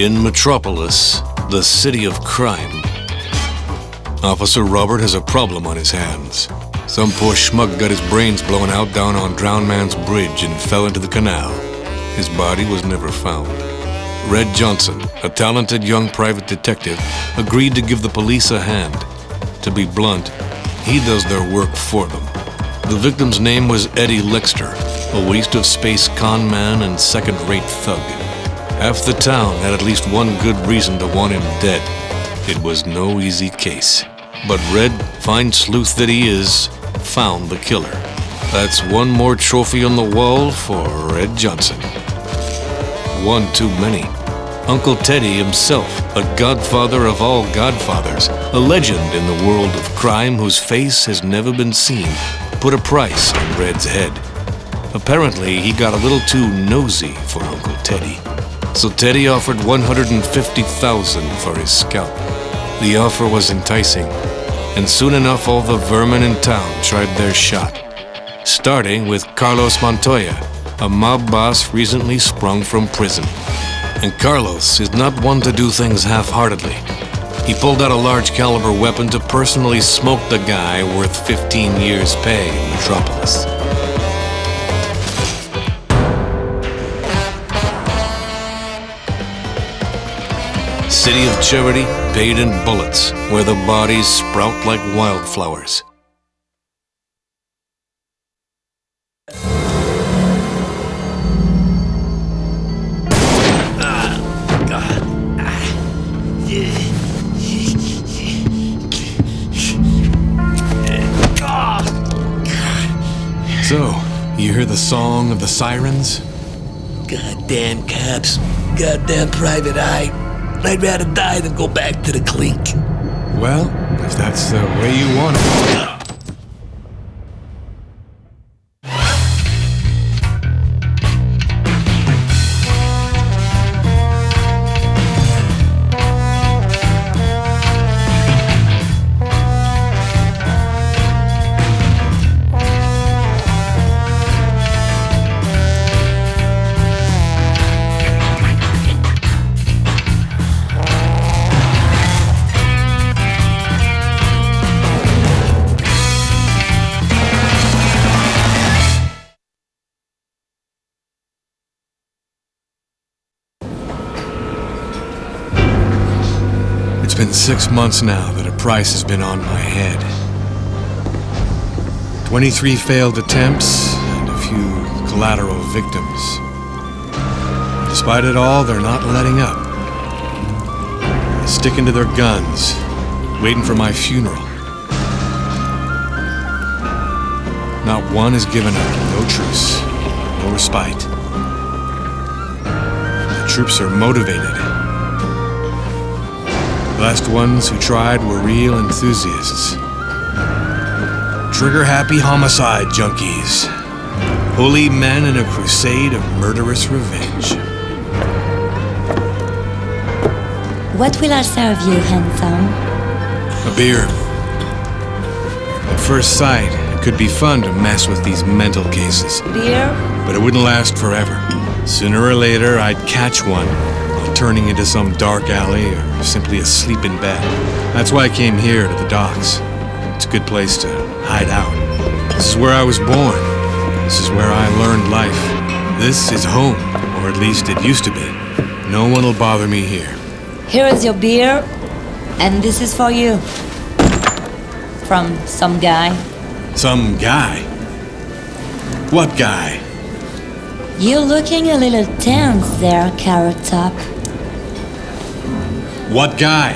In Metropolis, the city of crime, Officer Robert has a problem on his hands. Some poor schmuck got his brains blown out down on Drowned Man's Bridge and fell into the canal. His body was never found. Red Johnson, a talented young private detective, agreed to give the police a hand. To be blunt, he does their work for them. The victim's name was Eddie Lexter, a waste-of-space con man and second-rate thug. Half the town had at least one good reason to want him dead. It was no easy case. But Red, fine sleuth that he is, found the killer. That's one more trophy on the wall for Red Johnson. One too many. Uncle Teddy himself, a godfather of all godfathers, a legend in the world of crime whose face has never been seen, put a price on Red's head. Apparently, he got a little too nosy for Uncle Teddy. So Teddy offered $150,000 for his scalp. The offer was enticing, and soon enough all the vermin in town tried their shot. Starting with Carlos Montoya, a mob boss recently sprung from prison. And Carlos is not one to do things half-heartedly. He pulled out a large caliber weapon to personally smoke the guy worth 15 years' pay in Metropolis. City of Charity, paid in bullets, where the bodies sprout like wildflowers. So, you hear the song of the sirens? Goddamn cops. Goddamn private eye. I'd rather die than go back to the clink. Well, if that's the way you want it. It's been 6 months now that a price has been on my head. 23 failed attempts and a few collateral victims. Despite it all, they're not letting up. They're sticking to their guns, waiting for my funeral. Not one has given up, no truce, no respite. The troops are motivated. The last ones who tried were real enthusiasts. Trigger-happy homicide junkies. Holy men in a crusade of murderous revenge. What will I serve you, handsome? A beer. At first sight, it could be fun to mess with these mental cases. Beer? But it wouldn't last forever. Sooner or later, I'd catch one, turning into some dark alley or simply asleep in bed. That's why I came here to the docks. It's a good place to hide out. This is where I was born. This is where I learned life. This is home, or at least it used to be. No one will bother me here. Here is your beer, and this is for you. From some guy. Some guy? What guy? You're looking a little tense there, Carrot Top. What guy?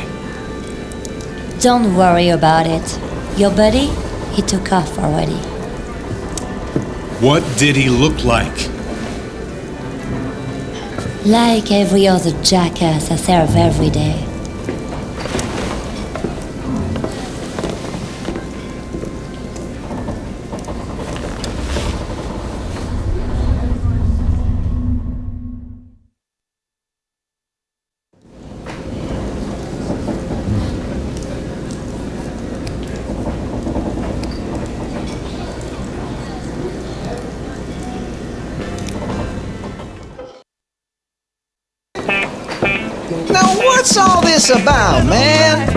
Don't worry about it. Your buddy, he took off already. What did he look like? Like every other jackass I serve every day. this about, man?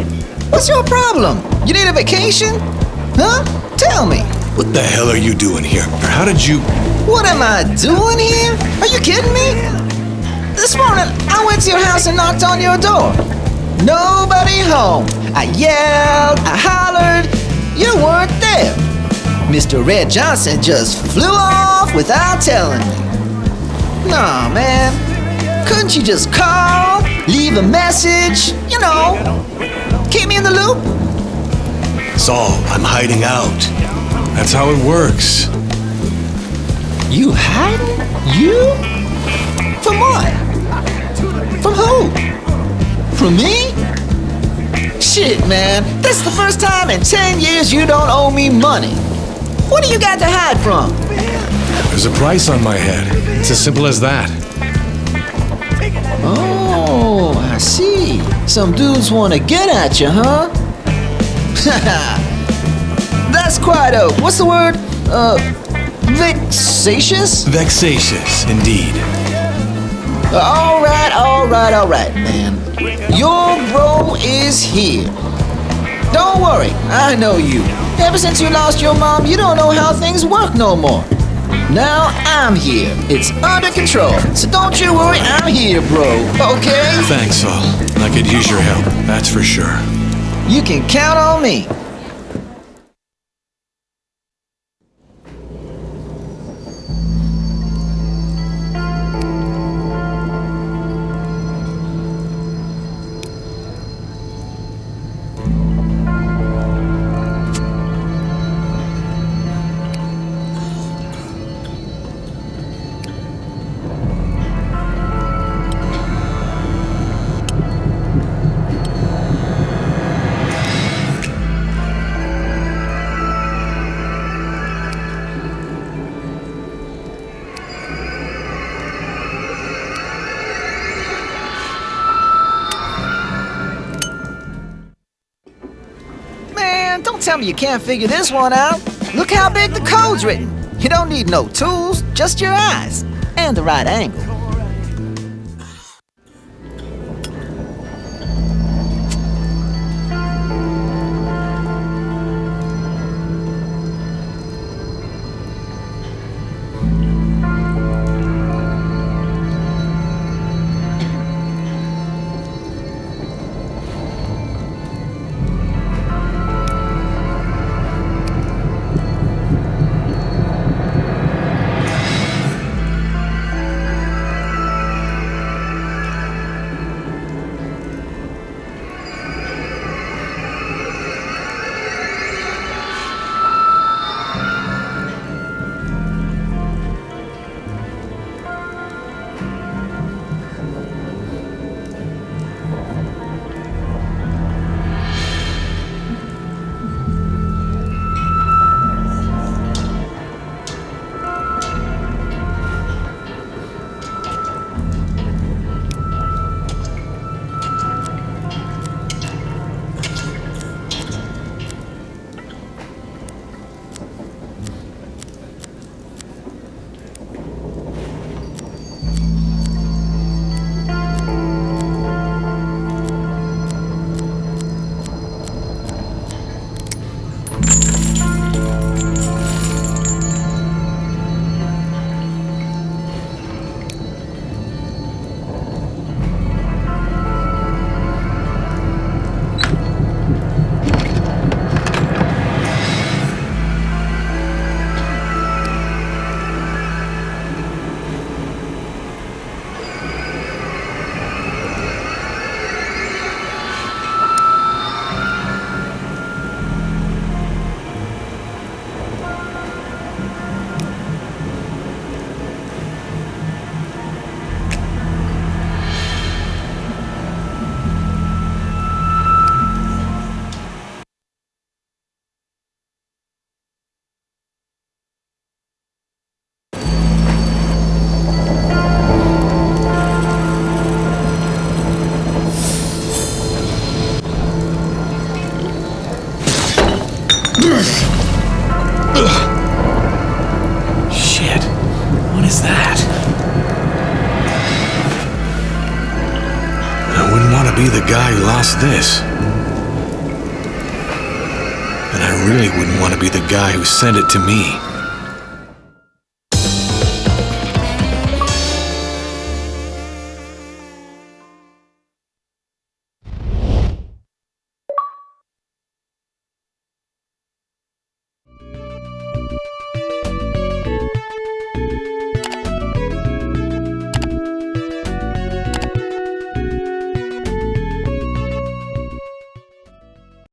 What's your problem? You need a vacation? Huh? Tell me. What the hell are you doing here? Or how did you... What am I doing here? Are you kidding me? This morning, I went to your house and knocked on your door. Nobody home. I yelled, I hollered. You weren't there. Mr. Red Johnson just flew off without telling me. Nah, man. Couldn't you just call, leave a message, you know, keep me in the loop? Saul, I'm hiding out. That's how it works. You hiding? You? From what? From who? From me? Shit, man. This is the first time in 10 years you don't owe me money. What do you got to hide from? There's a price on my head. It's as simple as that. Oh, I see. Some dudes want to get at you, huh? That's quite what's the word? Vexatious? Vexatious, indeed. All right, man. Your bro is here. Don't worry, I know you. Ever since you lost your mom, you don't know how things work no more. Now I'm here. It's under control. So don't you worry, I'm here, bro. Okay? Thanks, Saul. I could use your help, that's for sure. You can count on me. Don't tell me you can't figure this one out. Look how big the code's written. You don't need no tools, just your eyes and the right angle. Shit. What is that? I wouldn't want to be the guy who lost this. And I really wouldn't want to be the guy who sent it to me.